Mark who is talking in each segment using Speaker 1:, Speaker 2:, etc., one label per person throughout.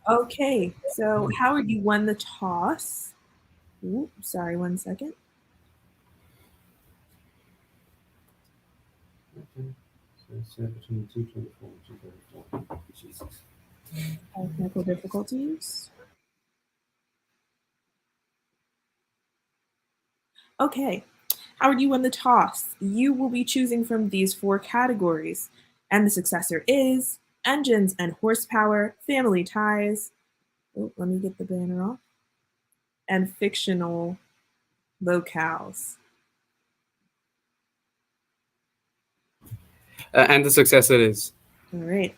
Speaker 1: Okay, so Howard, you won the toss. Ooh, sorry, 1 second.
Speaker 2: Okay. So it's between 224 and 234. Jesus.
Speaker 1: Technical difficulties. Okay, Howard, you won the toss. You will be choosing from these four categories, and the successor is engines and horsepower, family ties. Oh, let me get the banner off. And fictional locales.
Speaker 2: And the successor is
Speaker 1: All right.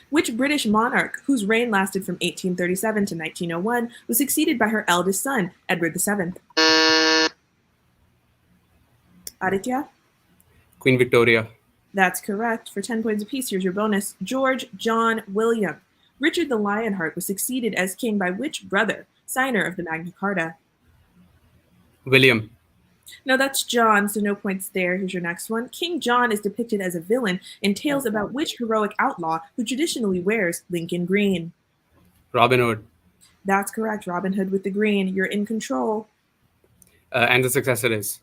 Speaker 1: Which British monarch, whose reign lasted from 1837 to 1901, was succeeded by her eldest son, Edward VII? Aditya?
Speaker 2: Queen Victoria.
Speaker 1: That's correct. For 10 points apiece, here's your bonus. George John William. Richard the Lionheart was succeeded as king by which brother, signer of the Magna Carta?
Speaker 2: William.
Speaker 1: No, that's John, so no points there. Here's your next one. King John is depicted as a villain in tales about which heroic outlaw who traditionally wears Lincoln green?
Speaker 2: Robin Hood.
Speaker 1: That's correct. Robin Hood with the green. You're in control.
Speaker 2: And the successor is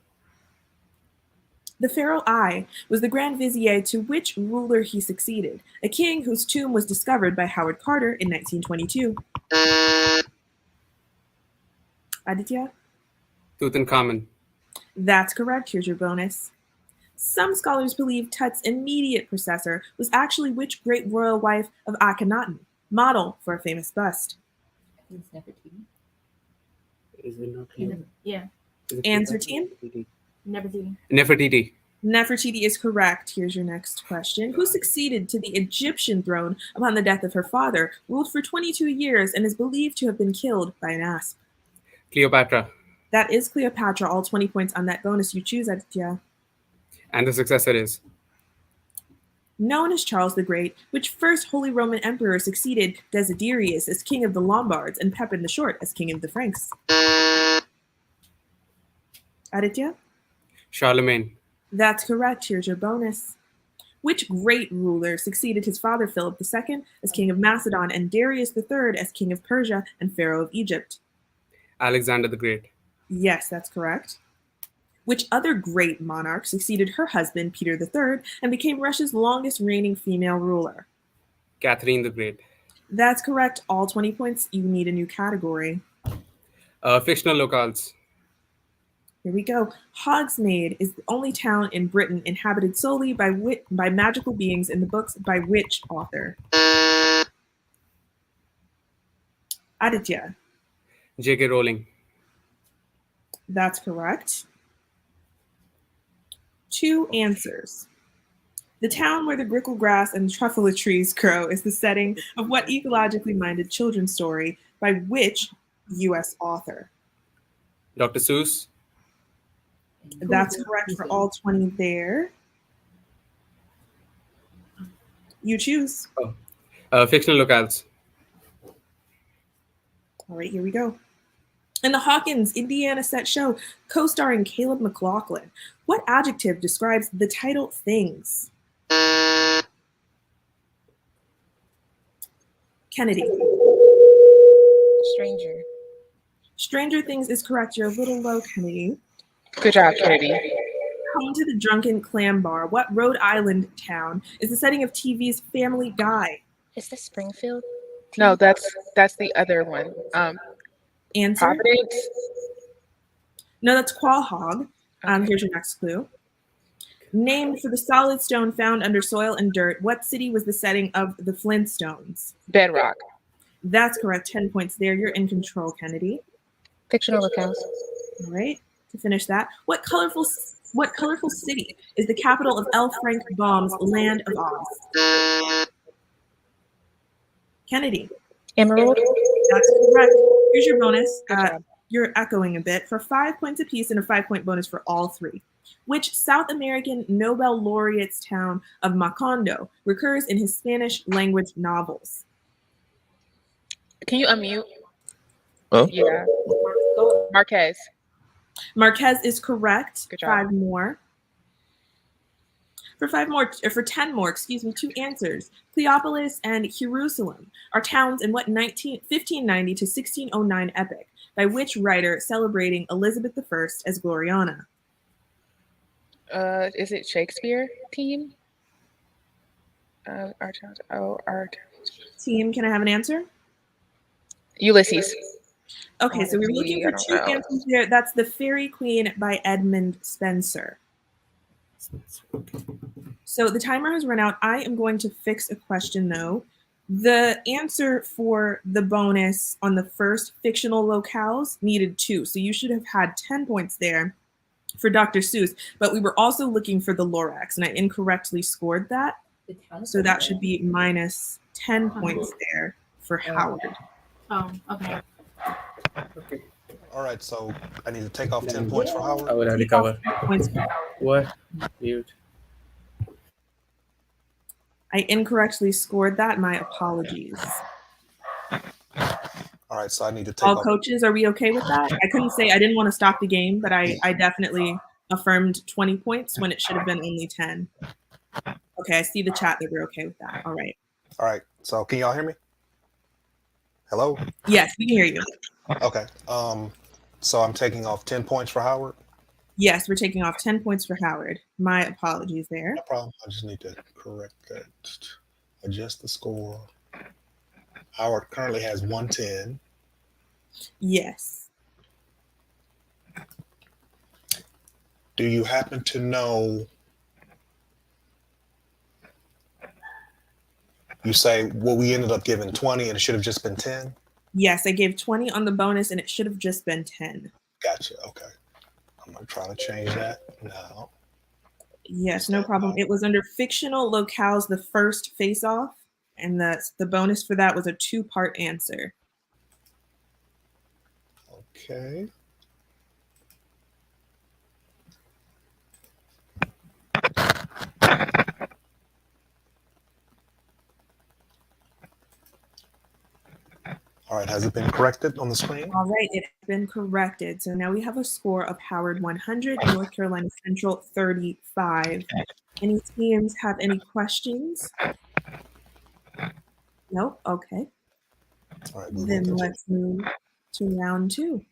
Speaker 1: The Pharaoh Ai was the Grand Vizier to which ruler he succeeded, a king whose tomb was discovered by Howard Carter in 1922. Aditya?
Speaker 2: Tutankhamun.
Speaker 1: That's correct. Here's your bonus. Some scholars believe Tut's immediate processor was actually which great royal wife of Akhenaten, model for a famous bust?
Speaker 3: It's Nefertiti.
Speaker 2: Is it not clear?
Speaker 3: Yeah,
Speaker 1: Answer team?
Speaker 3: Nefertiti.
Speaker 2: Nefertiti.
Speaker 1: Nefertiti is correct. Here's your next question. Who succeeded to the Egyptian throne upon the death of her father, ruled for 22 years, and is believed to have been killed by an asp?
Speaker 2: Cleopatra.
Speaker 1: That is Cleopatra. All 20 points on that bonus. You choose, Aditya.
Speaker 2: And the successor is
Speaker 1: Known as Charles the Great, which first Holy Roman Emperor succeeded Desiderius as king of the Lombards and Pepin the Short as king of the Franks? Aditya?
Speaker 2: Charlemagne.
Speaker 1: That's correct. Here's your bonus. Which great ruler succeeded his father Philip II as king of Macedon and Darius III as king of Persia and pharaoh of Egypt?
Speaker 2: Alexander the Great.
Speaker 1: Yes, that's correct. Which other great monarch succeeded her husband Peter III and became Russia's longest reigning female ruler?
Speaker 2: Catherine the Great.
Speaker 1: That's correct. All 20 points. You need a new category.
Speaker 2: Fictional locales.
Speaker 1: Here we go. Hogsmeade is the only town in Britain inhabited solely by magical beings in the books by which author? Aditya.
Speaker 2: J.K. Rowling.
Speaker 1: That's correct. 2 answers. The town where the grickle grass and truffula trees grow is the setting of what ecologically minded children's story by which U.S. author?
Speaker 2: Dr. Seuss.
Speaker 1: That's correct for all 20 there. You choose.
Speaker 2: Fictional locales.
Speaker 1: All right, here we go. In the Hawkins, Indiana set show, co-starring Caleb McLaughlin, what adjective describes the title Things? Kennedy.
Speaker 3: Stranger.
Speaker 1: Stranger Things is correct. You're a little low, Kennedy.
Speaker 4: Good job, Kennedy.
Speaker 1: Home to the Drunken Clam Bar, what Rhode Island town is the setting of TV's Family Guy?
Speaker 3: Is this Springfield?
Speaker 4: No, that's the other one.
Speaker 1: Answer?
Speaker 4: Providence.
Speaker 1: No, that's Quahog.
Speaker 4: Okay.
Speaker 1: Here's your next clue. Named for the solid stone found under soil and dirt, what city was the setting of the Flintstones?
Speaker 4: Bedrock.
Speaker 1: That's correct. 10 points there. You're in control, Kennedy.
Speaker 3: Fictional locales.
Speaker 1: All right. To finish that, what colorful city is the capital of L. Frank Baum's Land of Oz? Kennedy.
Speaker 3: Emerald.
Speaker 1: That's correct. Here's your bonus.
Speaker 4: Good job.
Speaker 1: You're echoing a bit for 5 points apiece and a 5-point bonus for all 3. Which South American Nobel laureate's town of Macondo recurs in his Spanish language novels?
Speaker 4: Can you unmute?
Speaker 5: Oh.
Speaker 4: Yeah. Marquez.
Speaker 1: Marquez is correct.
Speaker 4: Good job.
Speaker 1: 5 more. For 10 more, excuse me, 2 answers. Cleopolis and Jerusalem are towns in what 1590 to 1609 epic, by which writer celebrating Elizabeth I as Gloriana?
Speaker 4: Is it Shakespeare team? Our
Speaker 1: Team, can I have an answer?
Speaker 4: Ulysses.
Speaker 1: Okay, so we're looking for 2 answers here. That's The Faerie Queen by Edmund Spenser. So the timer has run out. I am going to fix a question though. The answer for the bonus on the first fictional locales needed 2. So you should have had 10 points there for Dr. Seuss, but we were also looking for the Lorax and I incorrectly scored that. So that should be minus 10 points there for Howard.
Speaker 5: Oh, okay.
Speaker 6: Okay. All right, so I need to take off 10 points for Howard.
Speaker 2: I would have to cover.
Speaker 1: Points.
Speaker 2: What? Mute.
Speaker 1: I incorrectly scored that. My apologies.
Speaker 6: All right, so I need to take
Speaker 1: All
Speaker 6: off.
Speaker 1: coaches, are we okay with that? I couldn't say I didn't want to stop the game, but I definitely affirmed 20 points when it should have been only 10. Okay, I see the chat that we're okay with that. All right.
Speaker 6: All right, so can y'all hear me? Hello?
Speaker 1: Yes, we can hear you.
Speaker 6: Okay. So I'm taking off 10 points for Howard.
Speaker 1: Yes, we're taking off 10 points for Howard. My apologies there.
Speaker 6: No problem. I just need to correct that. Adjust the score. Howard currently has 110.
Speaker 1: Yes.
Speaker 6: Do you happen to know? You say, well, we ended up giving 20 and it should have just been 10?
Speaker 1: Yes, I gave 20 on the bonus and it should have just been 10.
Speaker 6: Gotcha. Okay. I'm going to try to change that now.
Speaker 1: Yes, no problem. It was under fictional locales, the first face-off, and the bonus for that was a 2-part answer.
Speaker 6: Okay. All right, has it been corrected on the screen?
Speaker 1: All right, it's been corrected. So now we have a score of Howard 100, North Carolina Central 35. Any teams have any questions? Nope. Okay.
Speaker 6: All right,
Speaker 1: Then let's move to round 2.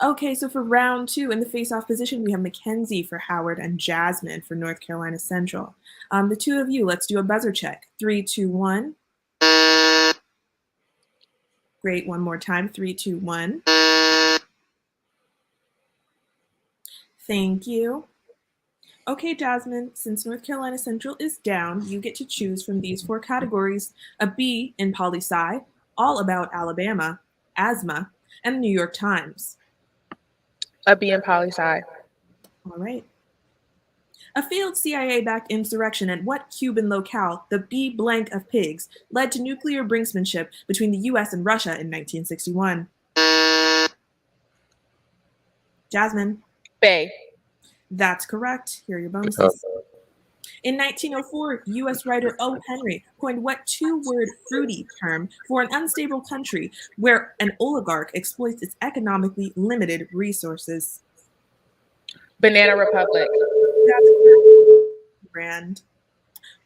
Speaker 1: Okay, so for round 2 in the face-off position, we have Mackenzie for Howard and Jasmine for North Carolina Central. The 2 of you, let's do a buzzer check. 3, 2, 1. Great. One more time. 3, 2, 1. Thank you. Okay, Jasmine, since North Carolina Central is down, you get to choose from these 4 categories: a B in poli-sci, all about Alabama, asthma, and the New York Times.
Speaker 4: A B in poli-sci.
Speaker 1: All right. A failed CIA-backed insurrection at what Cuban locale, the B blank of pigs, led to nuclear brinksmanship between the U.S. and Russia in 1961? Jasmine.
Speaker 4: Bay.
Speaker 1: That's correct. Here are your bonuses. In 1904, U.S. writer O. Henry coined what 2-word fruity term for an unstable country where an oligarch exploits its economically limited resources?
Speaker 4: Banana Republic.
Speaker 1: That's correct. Brand.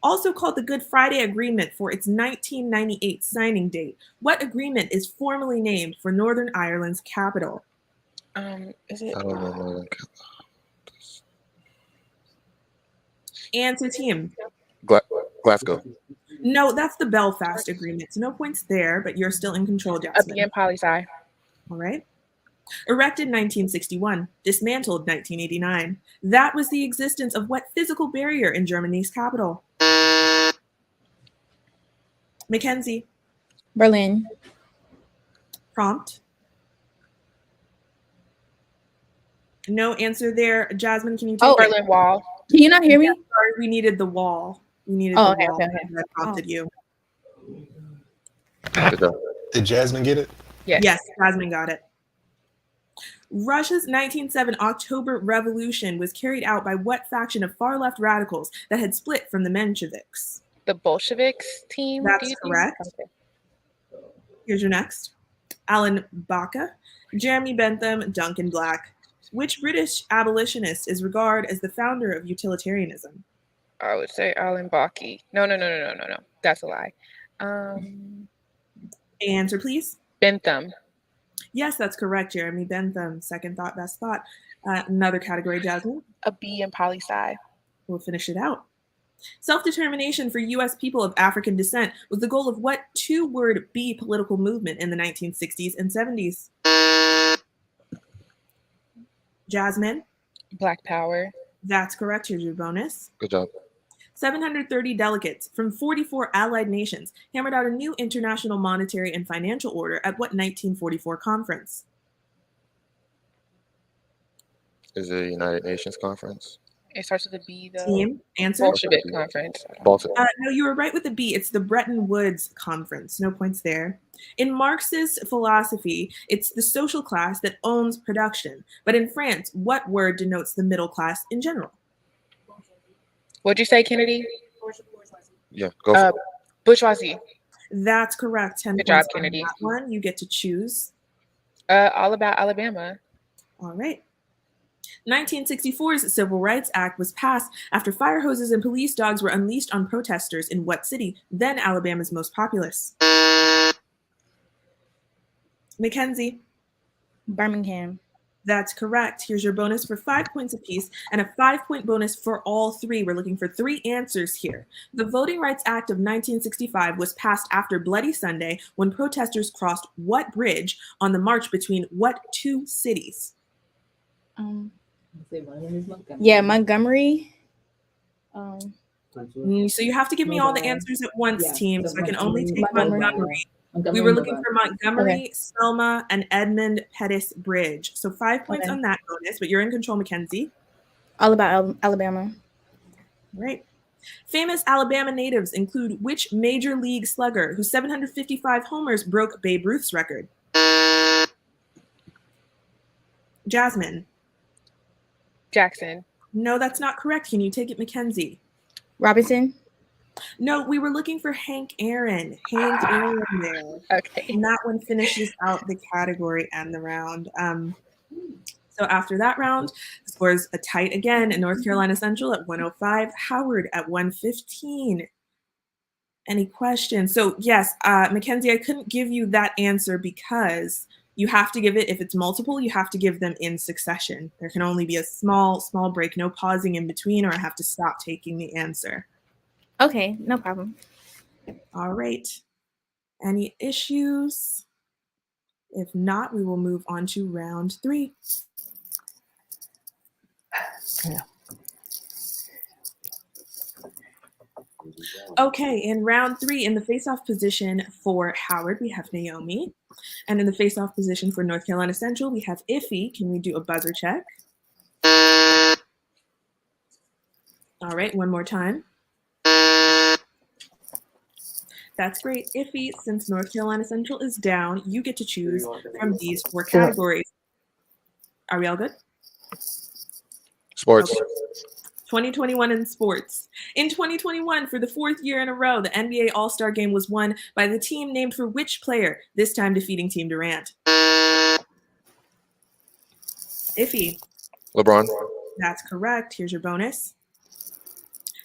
Speaker 1: Also called the Good Friday Agreement for its 1998 signing date, what agreement is formally named for Northern Ireland's capital?
Speaker 4: Is it?
Speaker 7: I don't know.
Speaker 1: Answer team.
Speaker 7: Glasgow.
Speaker 1: No, that's the Belfast Agreement. So no points there, but you're still in control,
Speaker 4: A B
Speaker 1: Jasmine.
Speaker 4: in poli-sci.
Speaker 1: All right. Erected 1961, dismantled 1989. That was the existence of what physical barrier in Germany's capital? Mackenzie.
Speaker 5: Berlin.
Speaker 1: Prompt. No answer there. Jasmine, can you take it?
Speaker 4: Berlin Wall.
Speaker 5: Can you not hear me?
Speaker 1: Sorry, we needed the wall. We needed
Speaker 5: Oh,
Speaker 1: the
Speaker 5: okay,
Speaker 1: wall.
Speaker 5: okay, okay.
Speaker 1: I prompted you.
Speaker 7: Good job.
Speaker 6: Did Jasmine get it?
Speaker 4: Yes.
Speaker 1: Yes, Jasmine got it. Russia's 1907 October Revolution was carried out by what faction of far-left radicals that had split from the Mensheviks?
Speaker 4: The Bolsheviks team.
Speaker 1: That's
Speaker 4: do you think?
Speaker 1: correct.
Speaker 4: Okay.
Speaker 1: Here's your next. Alan Baca, Jeremy Bentham, Duncan Black. Which British abolitionist is regarded as the founder of utilitarianism?
Speaker 4: I would say Alan Baki. No. That's a lie.
Speaker 1: Answer, please.
Speaker 4: Bentham.
Speaker 1: Yes, that's correct, Jeremy Bentham. Second thought, best thought. Another category, Jasmine.
Speaker 4: A bee in poli sci.
Speaker 1: We'll finish it out. Self-determination for U.S. people of African descent was the goal of what two-word B political movement in the 1960s and 70s? Jasmine?
Speaker 4: Black Power.
Speaker 1: That's correct. Here's your bonus.
Speaker 7: Good job.
Speaker 1: 730 delegates from 44 allied nations hammered out a new international monetary and financial order at what 1944 conference?
Speaker 7: Is it a United Nations conference?
Speaker 4: It starts with a B, though.
Speaker 1: Team, answer?
Speaker 4: Bolshevik Conference.
Speaker 7: Baltimore.
Speaker 1: No, you were right with the B. It's the Bretton Woods Conference. No points there. In Marxist philosophy, it's the social class that owns production. But in France, what word denotes the middle class in general?
Speaker 4: What'd you say, Kennedy?
Speaker 7: Yeah, go for it.
Speaker 4: Bourgeoisie.
Speaker 1: That's correct. 10
Speaker 4: Good job,
Speaker 1: points on
Speaker 4: Kennedy.
Speaker 1: that one. You get to choose.
Speaker 4: All About Alabama.
Speaker 1: All right. 1964's Civil Rights Act was passed after fire hoses and police dogs were unleashed on protesters in what city, then Alabama's most populous? Mackenzie.
Speaker 5: Birmingham.
Speaker 1: That's correct. Here's your bonus for 5 points apiece and a 5-point bonus for all three. We're looking for 3 answers here. The Voting Rights Act of 1965 was passed after Bloody Sunday when protesters crossed what bridge on the march between what 2 cities?
Speaker 5: Yeah, Montgomery.
Speaker 1: So you have to give me all the answers at once, team. So I can only take
Speaker 5: Montgomery.
Speaker 1: Montgomery. We were looking for Montgomery, Selma, and Edmund Pettus Bridge. So 5 points on that bonus, but you're in control, Mackenzie.
Speaker 5: All About Alabama.
Speaker 1: Right. Famous Alabama natives include which major league slugger whose 755 homers broke Babe Ruth's record? Jasmine.
Speaker 4: Jackson.
Speaker 1: No, that's not correct. Can you take it, Mackenzie?
Speaker 5: Robinson.
Speaker 1: No, we were looking for Hank Aaron. Hank Aaron there.
Speaker 4: Okay.
Speaker 1: And that one finishes out the category and the round. So after that round, the scores a tight again in North Carolina Central at 105, Howard at 115. Any questions? So yes, Mackenzie, I couldn't give you that answer because you have to give it, if it's multiple, you have to give them in succession. There can only be a small break, no pausing in between, or I have to stop taking the answer.
Speaker 5: Okay, no problem.
Speaker 1: All right. Any issues? If not, we will move on to round 3. Okay, in round 3, in the face-off position for Howard, we have Naomi. And in the face-off position for North Carolina Central, we have Iffy. Can we do a buzzer check? All right, one more time. That's great. Iffy, since North Carolina Central is down, you get to choose from these 4 categories. Are we all good?
Speaker 7: Sports.
Speaker 1: Okay. 2021 in sports. In 2021, for the 4th year in a row, the NBA All-Star Game was won by the team named for which player, this time defeating Team Durant? Iffy.
Speaker 7: LeBron.
Speaker 1: That's correct. Here's your bonus.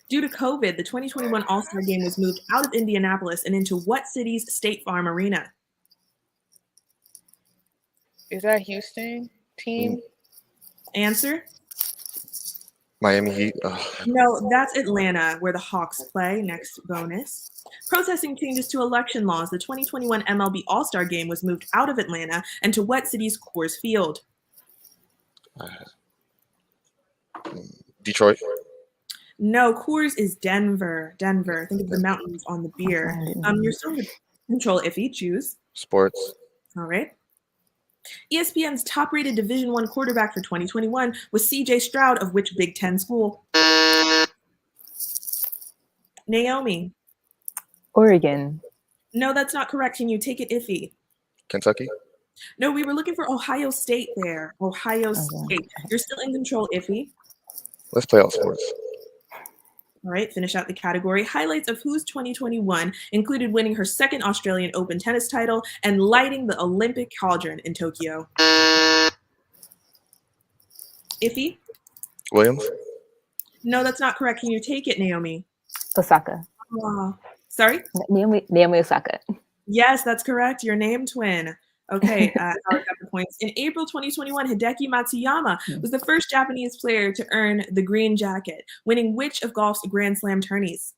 Speaker 1: Due to COVID, the 2021 All-Star Game was moved out of Indianapolis and into what city's State Farm Arena?
Speaker 4: Is that Houston team?
Speaker 1: Answer?
Speaker 7: Miami Heat.
Speaker 1: No, that's Atlanta, where the Hawks play. Next bonus. Protesting changes to election laws, the 2021 MLB All-Star Game was moved out of Atlanta and to what city's Coors Field?
Speaker 7: Detroit.
Speaker 1: No, Coors is Denver. Denver. Think of the mountains on the beer. You're still in control, Iffy. Choose.
Speaker 7: Sports.
Speaker 1: All right. ESPN's top-rated Division I quarterback for 2021 was C.J. Stroud of which Big Ten school? Naomi.
Speaker 8: Oregon.
Speaker 1: No, that's not correct. Can you take it, Iffy?
Speaker 7: Kentucky.
Speaker 1: No, we were looking for Ohio State there. Ohio State. You're still in control, Iffy.
Speaker 7: Let's play out sports.
Speaker 1: All right, finish out the category. Highlights of whose 2021 included winning her 2nd Australian Open tennis title and lighting the Olympic cauldron in Tokyo. Iffy?
Speaker 7: Williams.
Speaker 1: No, that's not correct. Can you take it, Naomi?
Speaker 8: Osaka.
Speaker 1: Sorry?
Speaker 8: Naomi Osaka.
Speaker 1: Yes, that's correct. Your name twin. Okay, Howard got the points. In April 2021, Hideki Matsuyama was the first Japanese player to earn the green jacket, winning which of golf's Grand Slam tourneys?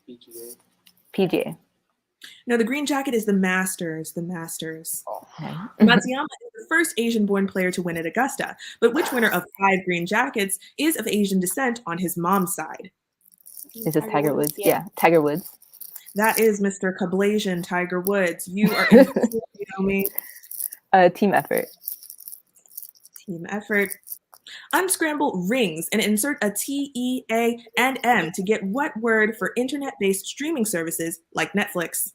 Speaker 2: PGA.
Speaker 8: PGA.
Speaker 1: No, the green jacket is the Masters. The Masters.
Speaker 8: Okay.
Speaker 1: Matsuyama is the first Asian-born player to win at Augusta, but which winner of 5 green jackets is of Asian descent on his mom's side?
Speaker 8: Is this Tiger Woods? Yeah, Tiger Woods.
Speaker 1: That is Mr. Kablasian, Tiger Woods. You are in Naomi.
Speaker 8: Team effort.
Speaker 1: Team effort. Unscramble rings and insert a T, E, A, and M to get what word for internet-based streaming services like Netflix?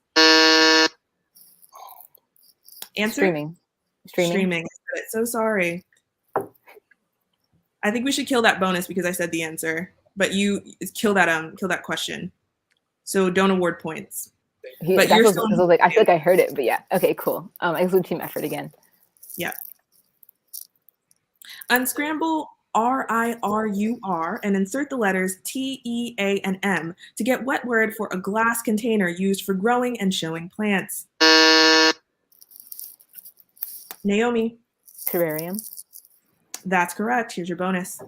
Speaker 1: Answer?
Speaker 8: Streaming.
Speaker 1: Streaming. So sorry. I think we should kill that bonus because I said the answer, but you kill that question. So don't award points. But
Speaker 8: That's
Speaker 1: you're
Speaker 8: what,
Speaker 1: still-
Speaker 8: I was like, I feel like I heard it, but yeah. Okay, cool. I include team effort again.
Speaker 1: Yeah. Unscramble RIRUR and insert the letters T, E, A, and M to get what word for a glass container used for growing and showing plants? Naomi.
Speaker 8: Terrarium.
Speaker 1: That's correct. Here's your bonus.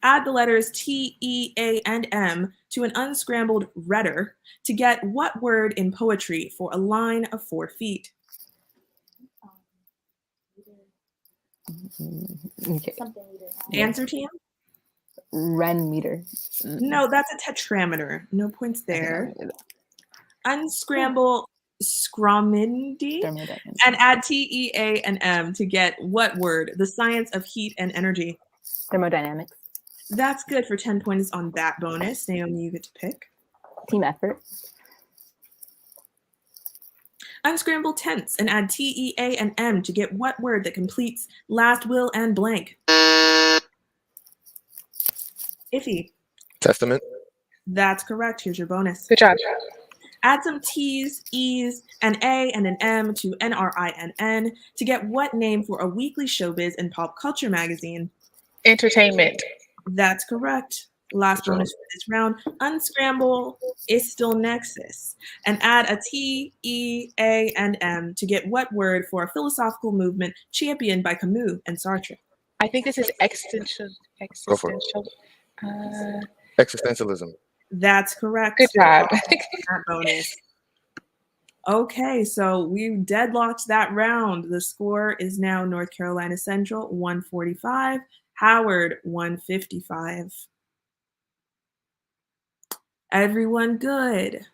Speaker 1: Add the letters T, E, A, and M to an unscrambled redder to get what word in poetry for a line of 4 feet?
Speaker 8: Okay.
Speaker 1: Answer, team?
Speaker 8: Ren meter.
Speaker 1: No, that's a tetrameter. No points there. Unscramble scromindi
Speaker 8: Thermodynamics.
Speaker 1: and add T, E, A, and M to get what word? The science of heat and energy.
Speaker 8: Thermodynamics.
Speaker 1: That's good for 10 points on that bonus. Naomi, you get to pick.
Speaker 8: Team effort.
Speaker 1: Unscramble tense and add T, E, A, and M to get what word that completes last will and blank? Iffy.
Speaker 7: Testament.
Speaker 1: That's correct. Here's your bonus.
Speaker 4: Good job.
Speaker 1: Add some T's, E's, an A, and an M to NRINN to get what name for a weekly showbiz and pop culture magazine?
Speaker 4: Entertainment.
Speaker 1: That's correct. Last
Speaker 7: Good job.
Speaker 1: bonus for this round. Unscramble is still Nexus and add a T, E, A, and M to get what word for a philosophical movement championed by Camus and Sartre?
Speaker 4: I think this is existential.
Speaker 7: Go for it. Existentialism.
Speaker 1: That's correct.
Speaker 4: Good job.
Speaker 1: That bonus. Okay, so we deadlocked that round. The score is now North Carolina Central 145, Howard 155. Everyone good?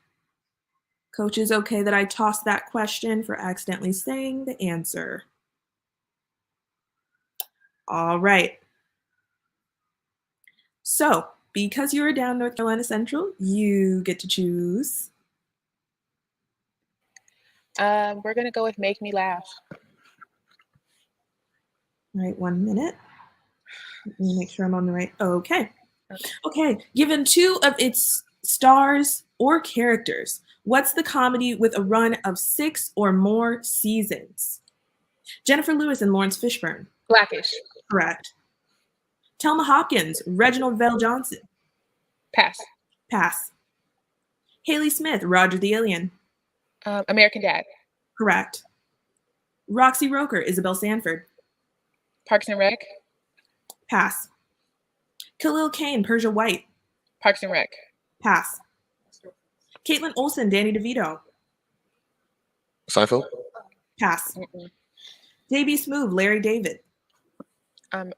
Speaker 1: Coach, is okay that I tossed that question for accidentally saying the answer? All right. So, because you were down North Carolina Central, you get to choose.
Speaker 4: We're gonna go with Make Me Laugh.
Speaker 1: All right, 1 minute. Let me make sure I'm on the right. Okay. Okay. Given 2 of its stars or characters, what's the comedy with a run of 6 or more seasons? Jennifer Lewis and Lawrence Fishburne.
Speaker 4: Blackish.
Speaker 1: Correct. Thelma Hopkins, Reginald Vell Johnson.
Speaker 4: Pass.
Speaker 1: Pass. Haley Smith, Roger the Alien.
Speaker 4: American Dad.
Speaker 1: Correct. Roxy Roker, Isabel Sanford.
Speaker 4: Parks and Rec.
Speaker 1: Pass. Khalil Kane, Persia White.
Speaker 4: Parks and Rec.
Speaker 1: Pass. Caitlin Olsen, Danny DeVito.
Speaker 7: Seinfeld.
Speaker 1: Pass.
Speaker 4: Mm-mm.
Speaker 1: J.B. Smoove, Larry David.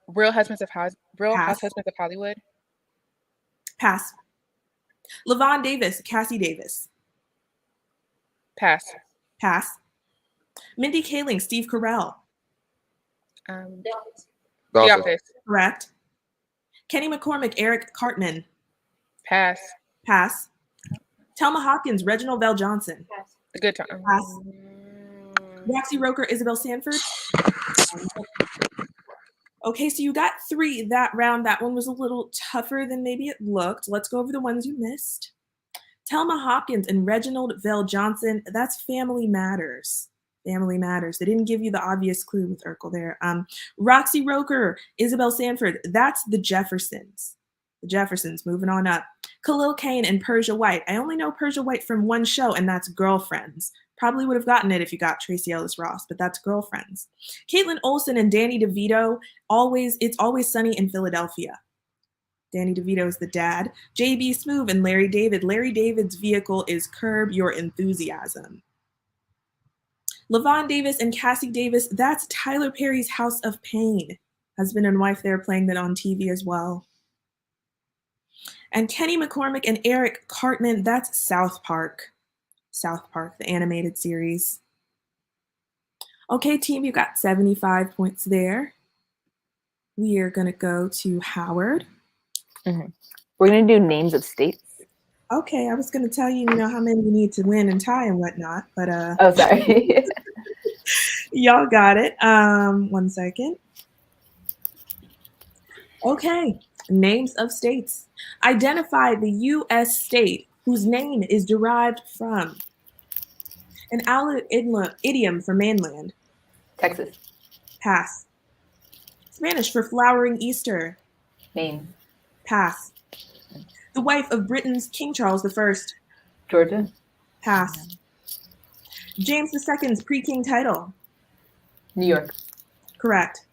Speaker 4: Real Husbands of
Speaker 1: Pass.
Speaker 4: Husbands of Hollywood.
Speaker 1: Pass. Lavon Davis, Cassie Davis.
Speaker 4: Pass.
Speaker 1: Pass. Mindy Kaling, Steve Carell.
Speaker 4: The
Speaker 7: The Office.
Speaker 4: Office.
Speaker 1: Correct. Kenny McCormick, Eric Cartman.
Speaker 4: Pass.
Speaker 1: Pass. Thelma Hopkins, Reginald Vell Johnson.
Speaker 4: The Good Time.
Speaker 1: Pass. Roxy Roker, Isabel Sanford. Okay, so you got 3 that round. That one was a little tougher than maybe it looked. Let's go over the ones you missed. Thelma Hopkins and Reginald Vell Johnson, that's Family Matters. Family matters. They didn't give you the obvious clue with Urkel there. Roxy Roker, Isabel Sanford. That's the Jeffersons. The Jeffersons, moving on up. Khalil Kain and Persia White. I only know Persia White from one show, and that's Girlfriends. Probably would have gotten it if you got Tracy Ellis Ross, but that's Girlfriends. Caitlin Olsen and Danny DeVito. It's Always Sunny in Philadelphia. Danny DeVito is the dad. J.B. Smoove and Larry David. Larry David's vehicle is Curb Your Enthusiasm. Lavon Davis and Cassie Davis. That's Tyler Perry's House of Pain. Husband and wife there playing that on TV as well. And Kenny McCormick and Eric Cartman. That's South Park. South Park, the animated series. Okay, team, you got 75 points there. We are going to go to Howard.
Speaker 8: We're going to do names of states.
Speaker 1: Okay, I was going to tell you, how many you need to win and tie and whatnot, but
Speaker 8: Oh, sorry.
Speaker 1: y'all got it. 1 second. Okay, names of states. Identify the U.S. state whose name is derived from an idiom for mainland.
Speaker 8: Texas.
Speaker 1: Pass. Spanish for flowering Easter.
Speaker 8: Maine.
Speaker 1: Pass. The wife of Britain's King Charles I.
Speaker 8: Georgia.
Speaker 1: Pass. James II's pre-king title.
Speaker 8: New York.
Speaker 1: Correct.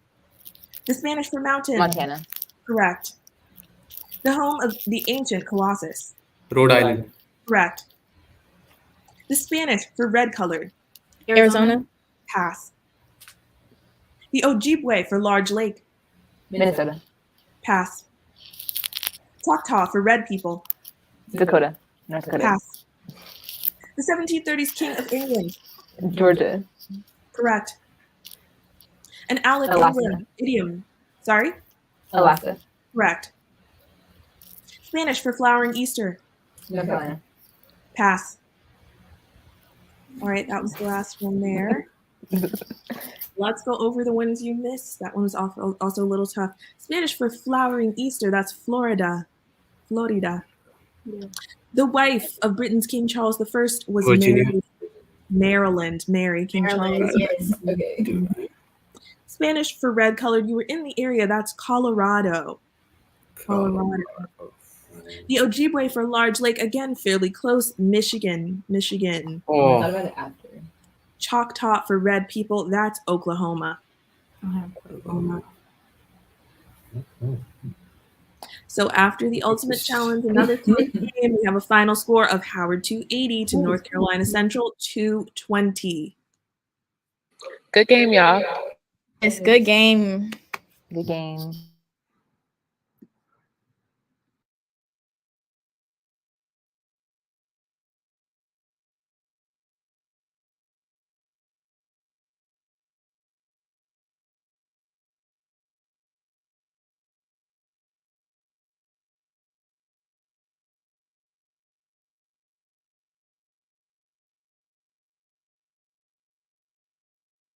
Speaker 1: The Spanish for mountain.
Speaker 8: Montana.
Speaker 1: Correct. The home of the ancient Colossus.
Speaker 2: Rhode Island.
Speaker 1: Correct. The Spanish for red-colored.
Speaker 5: Arizona.
Speaker 1: Pass. The Ojibwe for large lake.
Speaker 8: Minnesota.
Speaker 1: Pass. Choctaw for red people.
Speaker 8: Dakota. North Dakota.
Speaker 1: Pass. The 1730s King of England.
Speaker 8: Georgia.
Speaker 1: Correct. An Alec
Speaker 8: Alaska.
Speaker 1: England idiom. Sorry?
Speaker 8: Alaska.
Speaker 1: Correct. Spanish for flowering Easter.
Speaker 8: North Carolina.
Speaker 1: Pass. All right, that was the last one there. Let's go over the ones you missed. That one was also a little tough. Spanish for flowering Easter, that's Florida. Florida.
Speaker 5: Yeah.
Speaker 1: The wife of Britain's King Charles I was
Speaker 2: Virginia.
Speaker 1: Maryland. Mary, King Charles.
Speaker 5: Yes. Okay.
Speaker 1: Spanish for red colored, you were in the area, that's Colorado. Colorado. The Ojibwe for large lake, again, fairly close, Michigan.
Speaker 2: Oh,
Speaker 8: about it after.
Speaker 1: Choctaw for red people, that's Oklahoma. So after the ultimate challenge, another close game, we have a final score of Howard 280 to North Carolina Central 220.
Speaker 4: Good game, y'all.
Speaker 5: It's good game.
Speaker 8: Good game.